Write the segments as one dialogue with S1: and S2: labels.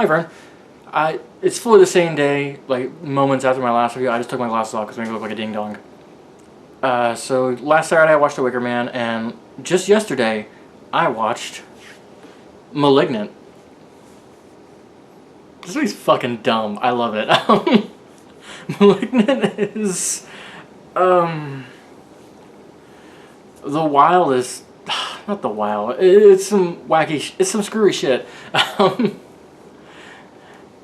S1: Hi, Vern. It's fully the same day, like moments after my last review. I just took my glasses off because I look like a ding dong. So last Saturday I watched The Wicker Man, and just yesterday I watched Malignant. This movie's fucking dumb. I love it. Malignant is the wildest. Not the wild. It's some wacky. It's some screwy shit.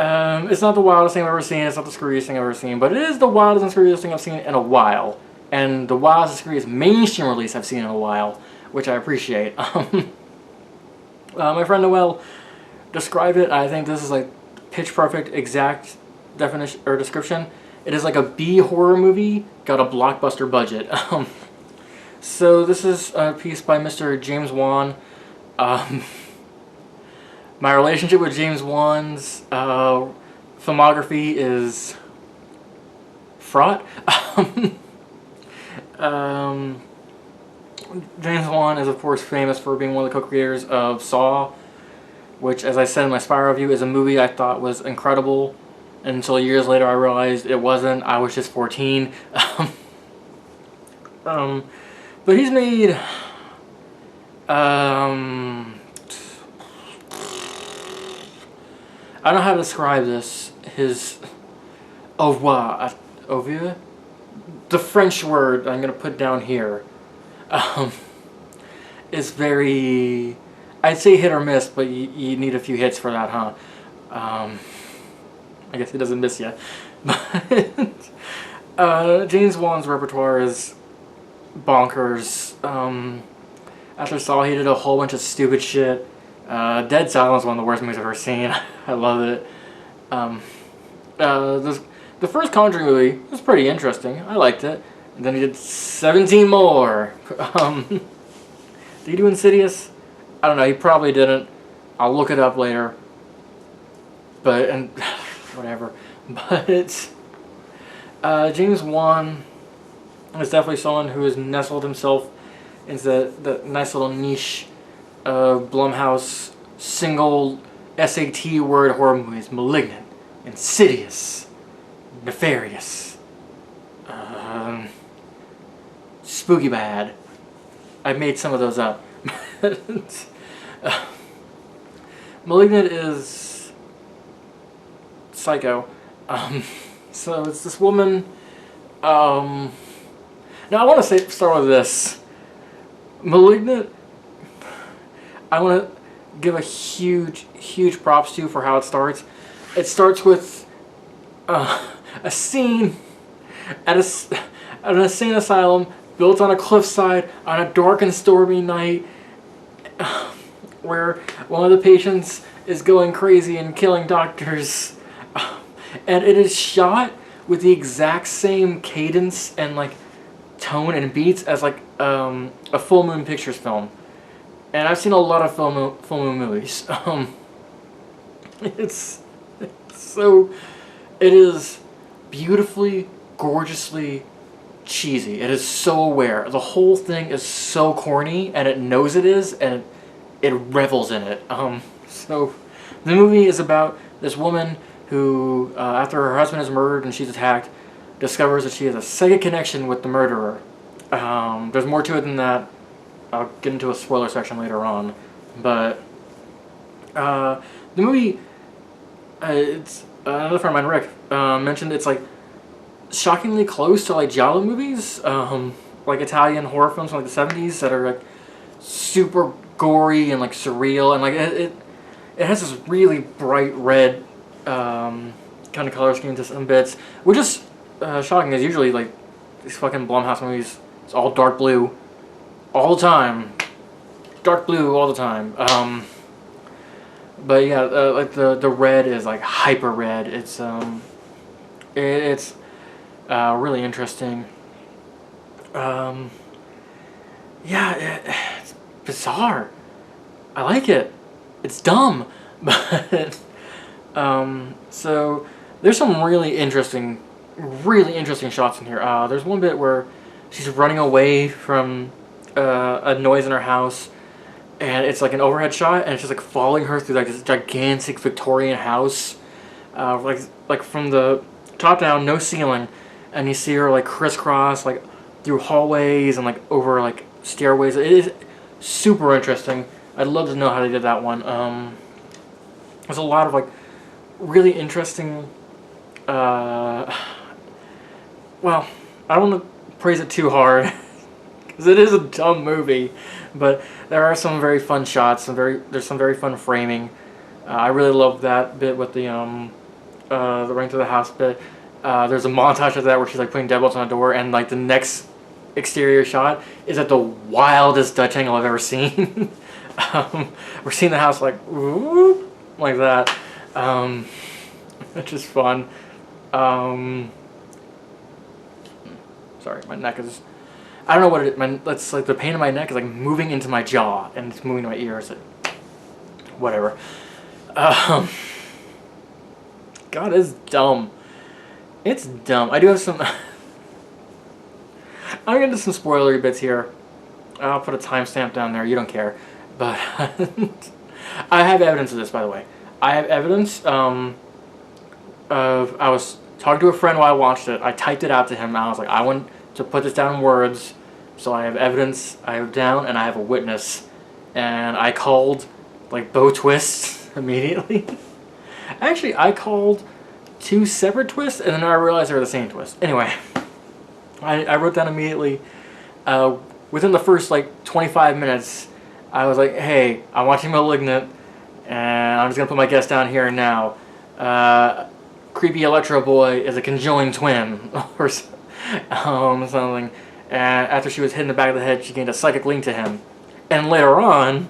S1: It's not the wildest thing I've ever seen. It's not the screwiest thing I've ever seen, but it is the wildest and screwiest thing I've seen in a while. And the wildest and screwiest mainstream release I've seen in a while, which I appreciate. My friend Noel described it. I think this is like pitch perfect, exact definition or description. It is like a B horror movie, got a blockbuster budget. So this is a piece by Mr. James Wan. My relationship with James Wan's filmography is fraught. James Wan is of course famous for being one of the co-creators of Saw, which, as I said in my Spiral review, is a movie I thought was incredible until years later I realized it wasn't. I was just 14. But he's made I don't know how to describe this. His au revoir, the French word I'm gonna put down here, is very, I'd say hit or miss, but you need a few hits for that, huh? I guess he doesn't miss yet. But James Wan's repertoire is bonkers. After Saw, he did a whole bunch of stupid shit. Dead Silence is one of the worst movies I've ever seen. I love it. The first Conjuring movie was pretty interesting. I liked it. And then he did 17 more. Did he do Insidious? I don't know. He probably didn't. I'll look it up later. But, and whatever. But James Wan is definitely someone who has nestled himself into the nice little niche of Blumhouse single SAT word horror movies: Malignant, Insidious, Nefarious, Spooky Bad. I made some of those up. Malignant is psycho. So it's this woman. Now I want to start with this. Malignant, I want to give a huge props to for how it starts. It starts with a scene at an insane asylum built on a cliffside on a dark and stormy night, where one of the patients is going crazy and killing doctors, and it is shot with the exact same cadence and like tone and beats as like a Full Moon Pictures film. And I've seen a lot of full moon movies. It is beautifully, gorgeously cheesy. It is so aware. The whole thing is so corny, and it knows it is, and it revels in it. So the movie is about this woman who, after her husband is murdered and she's attacked, discovers that she has a psychic connection with the murderer. There's more to it than that. I'll get into a spoiler section later on. But the movie, it's another friend of mine, Rick, mentioned it's like shockingly close to like giallo movies, like Italian horror films from like the 70s that are like super gory and like surreal, and like it has this really bright red kind of color scheme to some bits, which is shocking, because usually like these fucking Blumhouse movies, it's all dark blue all the time. Dark blue all the time. But yeah, like the red is like hyper red. It's really interesting. Yeah, it's bizarre. I like it. It's dumb, but so there's some really interesting shots in here. There's one bit where she's running away from a noise in her house, and it's like an overhead shot, and it's just like following her through like this gigantic Victorian house, like from the top down, no ceiling, and you see her like crisscross like through hallways and like over like stairways. It is super interesting. I'd love to know how they did that one. There's a lot of like really interesting. Well, I don't want to praise it too hard because it is a dumb movie, but there are some very fun shots. There's some very fun framing. I really love that bit with the running through the house bit. There's a montage of that where she's like putting deadbolts on the door, and like the next exterior shot is at the wildest Dutch angle I've ever seen. We're seeing the house like whoop, like that. It's just fun. Sorry, my neck is. I don't know what it is. That's like the pain in my neck is like moving into my jaw and it's moving to my ears. Whatever. God, it's dumb. It's dumb. I do have some. I'm gonna do some spoilery bits here. I'll put a timestamp down there. You don't care, but I have evidence of this, by the way. I have evidence. I was talking to a friend while I watched it. I typed it out to him. And I was like, I want to put this down in words, so I have evidence. I have down, and I have a witness. And I called like Bo Twist immediately. Actually, I called 2 separate twists, and then I realized they were the same twist. Anyway, I wrote down immediately. Within the first like 25 minutes, I was like, "Hey, I'm watching Malignant, and I'm just gonna put my guess down here and now. Creepy Electro Boy is a conjoined twin, or something." And after she was hit in the back of the head, she gained a psychic link to him. And later on,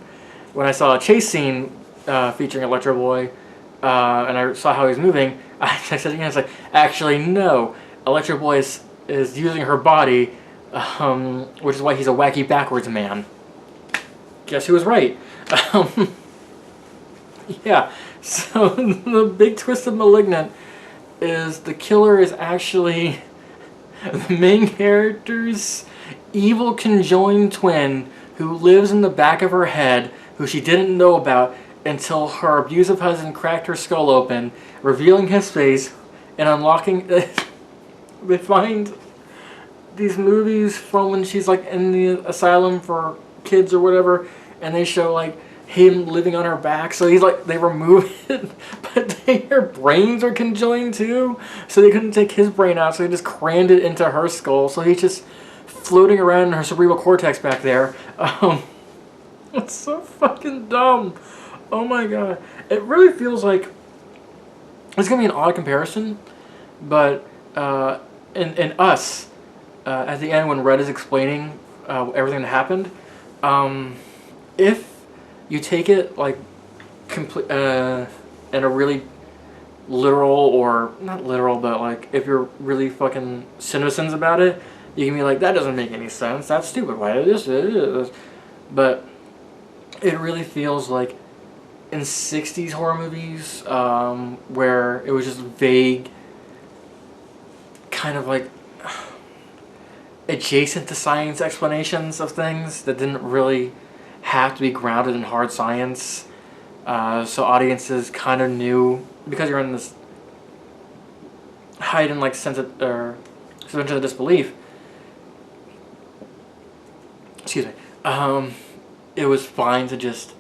S1: when I saw a chase scene featuring Electro Boy, and I saw how he was moving, I said again, it's like, actually no, Electro Boy is using her body, which is why he's a wacky backwards man. Guess who was right? Yeah, so the big twist of Malignant is the killer is actually the main character's evil conjoined twin who lives in the back of her head, who she didn't know about until her abusive husband cracked her skull open, revealing his face and unlocking. They find these movies from when she's like in the asylum for kids or whatever, and they show like him living on her back. So he's like, they remove it, but their brains are conjoined too, so they couldn't take his brain out, so they just crammed it into her skull. So he's just floating around in her cerebral cortex back there. It's so fucking dumb. Oh my god. It really feels like it's gonna be an odd comparison, but in Us, at the end when Red is explaining everything that happened, if you take it like complete in a really literal, or not literal, but like if you're really fucking CinemaSins about it, you can be like, that doesn't make any sense. That's stupid. Why it is? But it really feels like in 60s horror movies, where it was just vague, kind of like adjacent to science explanations of things that didn't really have to be grounded in hard science. So audiences kind of knew, because you're in this heightened like sense of, or suspension of disbelief. Excuse me. It was fine to just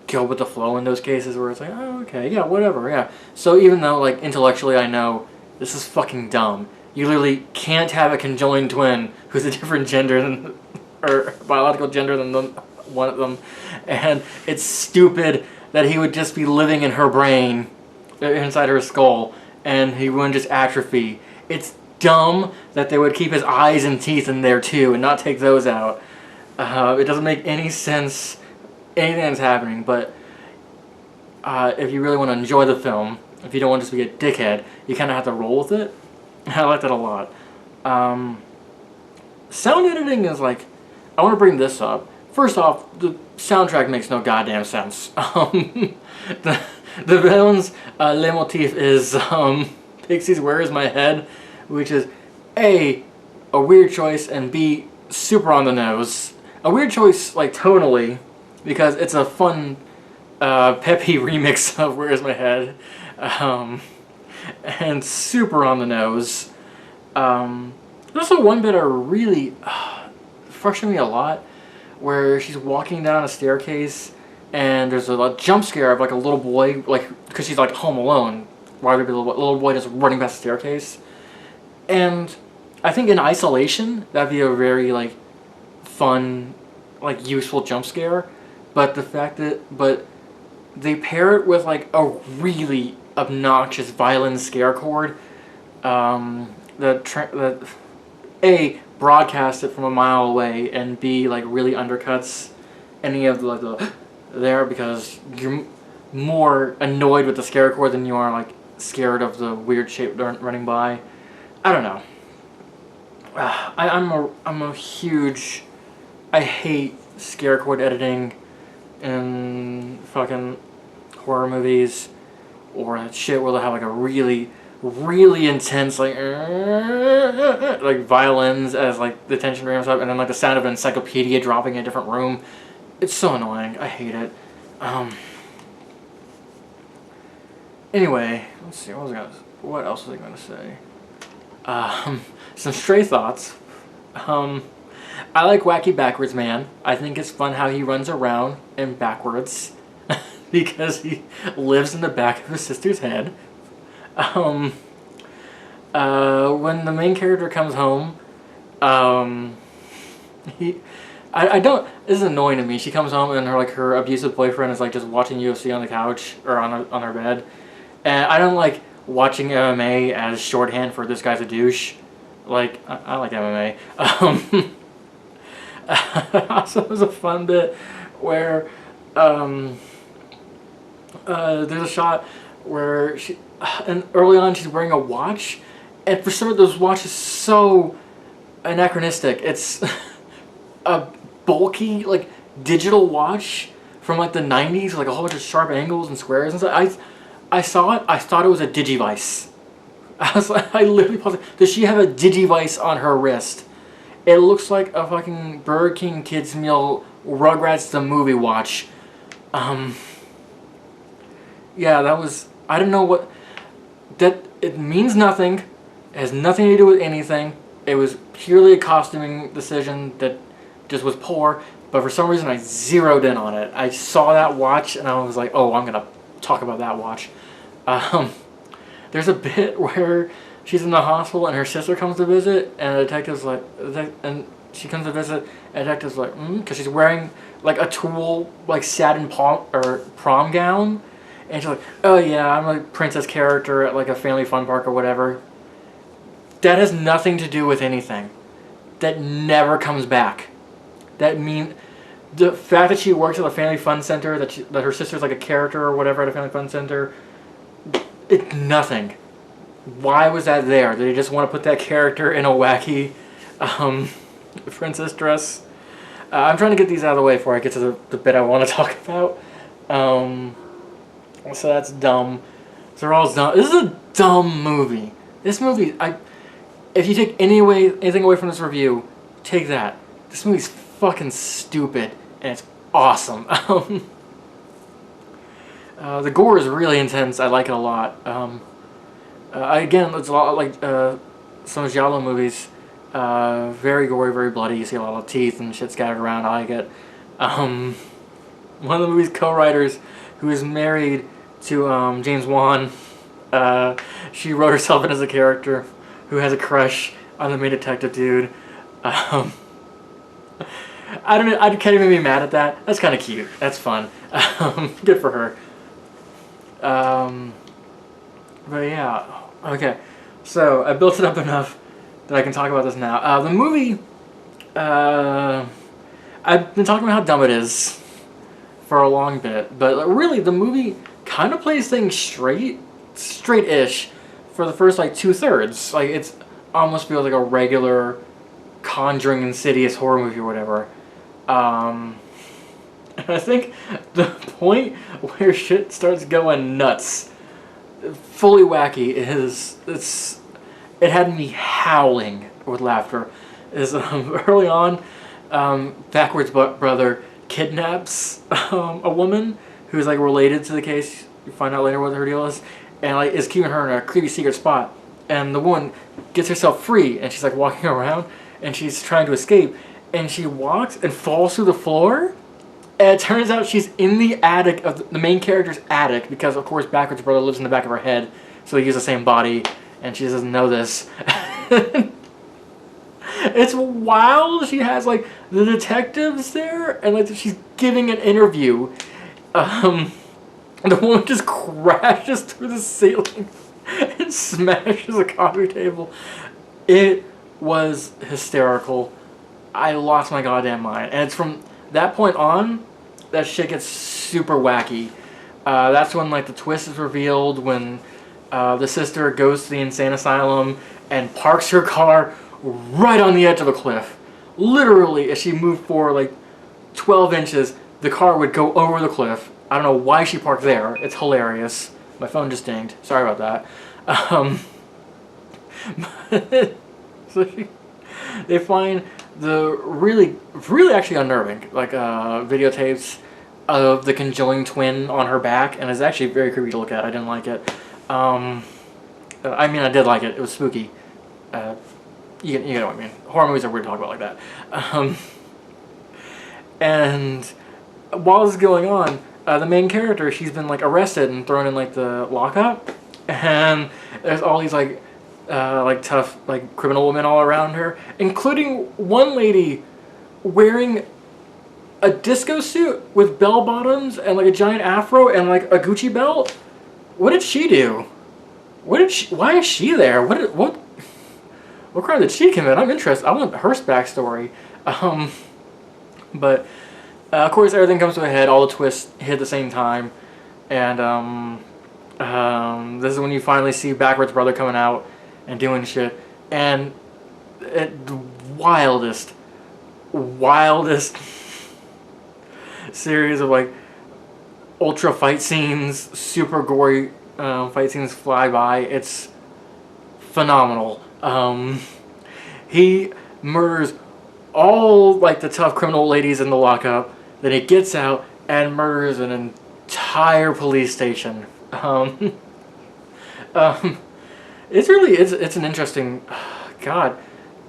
S1: go with the flow in those cases where it's like, oh, okay, yeah, whatever, yeah. So even though like intellectually I know this is fucking dumb, you literally can't have a conjoined twin who's a different gender than, or biological gender than one of them, and it's stupid that he would just be living in her brain, inside her skull, and he wouldn't just atrophy. It's dumb that they would keep his eyes and teeth in there too and not take those out. It doesn't make any sense, anything that's happening, but if you really want to enjoy the film, if you don't want to just be a dickhead, you kind of have to roll with it. I like that a lot. Sound editing is like, I want to bring this up. First off, the soundtrack makes no goddamn sense. The villain's leitmotif is Pixies' Where Is My Head, which is A, a weird choice, and B, super on the nose. A weird choice, like tonally, because it's a fun, peppy remix of Where's My Head, and super on the nose. There's also one bit that really frustrated me a lot, where she's walking down a staircase and there's a jump scare of like a little boy, like because she's like home alone, while the little boy just running past the staircase. And I think in isolation that'd be a very like fun, like useful jump scare, but the fact that they pair it with like a really obnoxious violin scare chord, that A, broadcast it from a mile away, and B, like really undercuts any of the there, because you're more annoyed with the scare chord than you are like scared of the weird shape running by. I don't know. I'm a huge, I hate scare chord editing in fucking horror movies, or that shit where they have like a really intense like violins as like the tension ramps up, and then like the sound of an encyclopedia dropping in a different room. It's so annoying. I hate it. Anyway, let's see. What else was I gonna say? Some stray thoughts. I like Wacky Backwards Man. I think it's fun how he runs around in backwards because he lives in the back of his sister's head. When the main character comes home, I don't. This is annoying to me. She comes home and her abusive boyfriend is like just watching UFC on the couch or on her bed, and I don't like watching MMA as shorthand for this guy's a douche. Like I like MMA. Also, there's a fun bit where there's a shot where and early on she's wearing a watch, and for some of those watches so anachronistic. It's a bulky like digital watch from like the 90s, like a whole bunch of sharp angles and squares and stuff. I saw it. I thought it was a Digivice. I literally paused it. Does she have a Digivice on her wrist? It looks like a fucking Burger King kids meal Rugrats the movie watch. Yeah, that was. I don't know what. That it means nothing. It has nothing to do with anything. It was purely a costuming decision that just was poor. But for some reason, I zeroed in on it. I saw that watch and I was like, "Oh, I'm gonna talk about that watch." There's a bit where she's in the hospital and her sister comes to visit, and the detective's like, and she comes to visit, and the detective's like, because she's wearing like a tulle like satin prom gown, and she's like, "Oh yeah, I'm a princess character at like a family fun park or whatever." That has nothing to do with anything. That never comes back. That mean the fact that she works at a family fun center, that her sister's like a character or whatever at a family fun center, it's nothing. Why was that there? Did they just want to put that character in a wacky princess dress? I'm trying to get these out of the way before I get to the bit I want to talk about. So that's dumb. So they're all dumb. This is a dumb movie. This movie, if you take anything away from this review, take that. This movie's fucking stupid, and it's awesome. The gore is really intense. I like it a lot. Again, it's a lot like some Giallo movies. Very gory, very bloody. You see a lot of teeth and shit scattered around. I like it. One of the movie's co-writers, who is married to James Wan, she wrote herself in as a character who has a crush on the main detective dude. I don't know. I can't even be mad at that. That's kind of cute. That's fun. Good for her. But yeah. Okay. So I built it up enough that I can talk about this now. The movie. I've been talking about how dumb it is for a long bit, but really the movie kind of plays things straight-ish for the first like 2/3. Like it's almost feels like a regular Conjuring Insidious horror movie or whatever. And I think the point where shit starts going nuts, fully wacky, it had me howling with laughter. Is early on, Backwards Brother kidnaps a woman who's like related to the case. You find out later what her deal is, and like is keeping her in a creepy secret spot. And the woman gets herself free, and she's like walking around, and she's trying to escape, and she walks and falls through the floor. And it turns out she's in the attic of the main character's attic because, of course, Backwards Brother lives in the back of her head, so they use the same body, and she doesn't know this. It's wild. She has like the detectives there, and like she's giving an interview. The woman just crashes through the ceiling and smashes a coffee table. It was hysterical. I lost my goddamn mind, and it's from that point on that shit gets super wacky. That's when like the twist is revealed when the sister goes to the insane asylum and parks her car right on the edge of a cliff. Literally, as she moved forward like 12 inches, the car would go over the cliff. I don't know why she parked there. It's hilarious. My phone just dinged. Sorry about that. So they find the really actually unnerving like videotapes of the conjoined twin on her back, and it's actually very creepy to look at. I didn't like it. I mean, I did like it. It was spooky. You know what I mean. Horror movies are weird to talk about like that. And while this is going on, the main character, she's been like arrested and thrown in like the lockup, and there's all these like tough like criminal women all around her, including one lady wearing a disco suit with bell bottoms and like a giant afro and like a Gucci belt. What did she do? Why is she there? What crime did she commit? I'm interested. I want her backstory. But of course everything comes to a head. All the twists hit at the same time, and this is when you finally see Backwards Brother coming out and doing shit, and the wildest series of like ultra fight scenes, super gory fight scenes fly by. It's phenomenal. He murders all like the tough criminal ladies in the lockup, then he gets out and murders an entire police station. It's an interesting, God,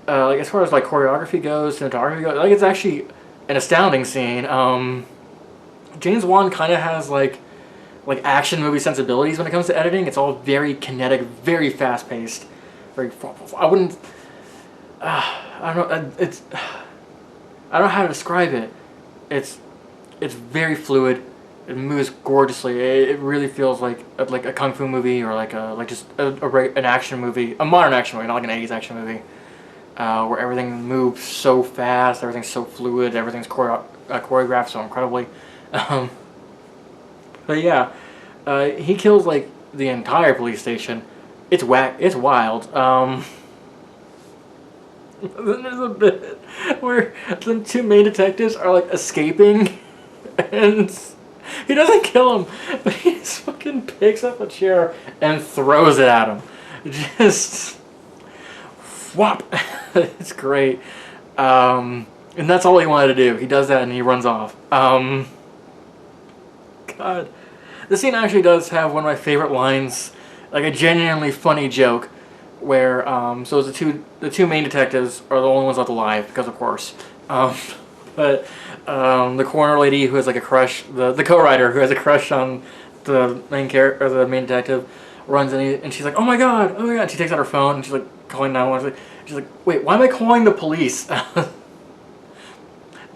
S1: like as far as like choreography goes, cinematography goes, like it's actually an astounding scene. James Wan kind of has like action movie sensibilities when it comes to editing. It's all very kinetic, very fast paced, very. I wouldn't. I don't know. I don't know how to describe it. It's very fluid. It moves gorgeously. It really feels like a kung fu movie or an action movie, a modern action movie, not like an 80s action movie, where everything moves so fast, everything's so fluid, everything's choreographed so incredibly. But yeah, he kills like the entire police station. It's wild. Then there's a bit where the two main detectives are like escaping, and he doesn't kill him, but he just fucking picks up a chair and throws it at him. Just whop. It's great. And that's all he wanted to do. He does that and he runs off. God, the scene actually does have one of my favorite lines, like a genuinely funny joke, where so the two main detectives are the only ones left alive because of course, but the coroner lady who has like a crush, the co-writer who has a crush on the main character or the main detective, runs in and she's like, oh my god, and she takes out her phone and she's like calling 911. She's like, wait, why am I calling the police? That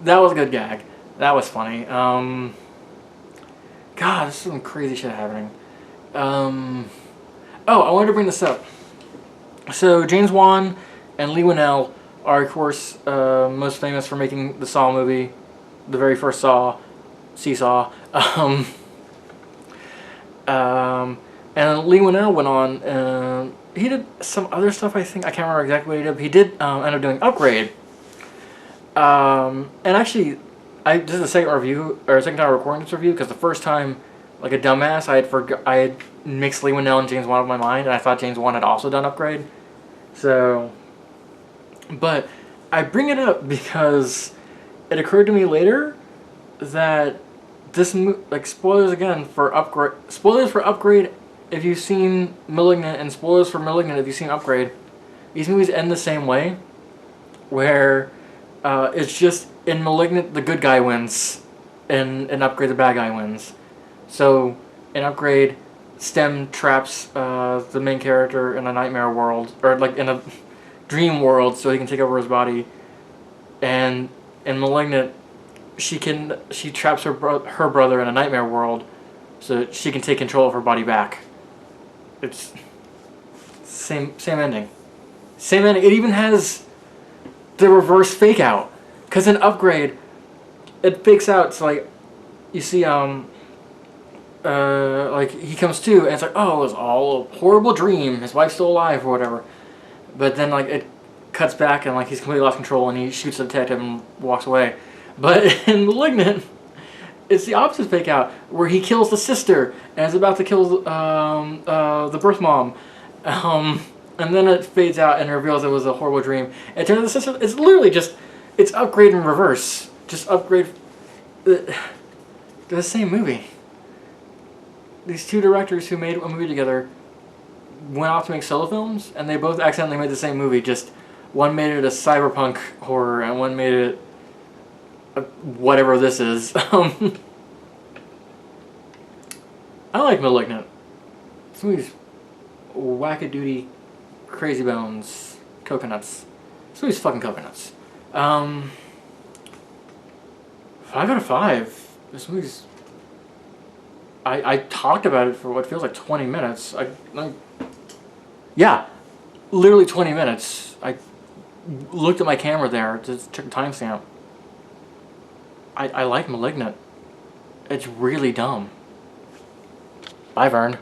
S1: was a good gag. That was funny. God, there's some crazy shit happening. Oh, I wanted to bring this up. So James Wan and Leigh Whannell are, of course, most famous for making the Saw movie, the very first Saw, Seesaw. And Leigh Whannell went on. He did some other stuff. I think I can't remember exactly what he did. But he did end up doing Upgrade. And actually, this is the second time recording this review because the first time, like a dumbass, I had mixed Leigh Whannell and James Wan in my mind, and I thought James Wan had also done Upgrade. So, but I bring it up because it occurred to me later that like, spoilers again for Upgrade. Spoilers for Upgrade if you've seen Malignant, and spoilers for Malignant if you've seen Upgrade. These movies end the same way, where it's just in Malignant the good guy wins, and in Upgrade the bad guy wins. So in Upgrade, Stem traps the main character in a nightmare world, or like in a dream world, so he can take over his body. And in Malignant, she traps her brother in a nightmare world, so that she can take control of her body back. It's same ending. Same ending. It even has the reverse fake out, because in Upgrade, it fakes out. It's like you see like he comes to, and it's like, oh, it was all a horrible dream. His wife's still alive or whatever. But then like it cuts back and like he's completely lost control and he shoots the detective and walks away. But in Malignant, it's the opposite fake out, where he kills the sister and is about to kill the birth mom. And then it fades out and reveals it was a horrible dream. And it turns out the sister, it's literally just, it's Upgrade in reverse. Just Upgrade. They're the same movie. These two directors who made a movie together went off to make solo films, and they both accidentally made the same movie. Just one made it a cyberpunk horror, and one made it whatever this is. I like Malignant. This movie's wackadoodie, crazy bones, coconuts. This movie's fucking coconuts. 5 out of 5. This movie's... I talked about it for what feels like 20 minutes. Yeah, literally 20 minutes. I looked at my camera there to check the timestamp. I like Malignant. It's really dumb. Bye, Vern.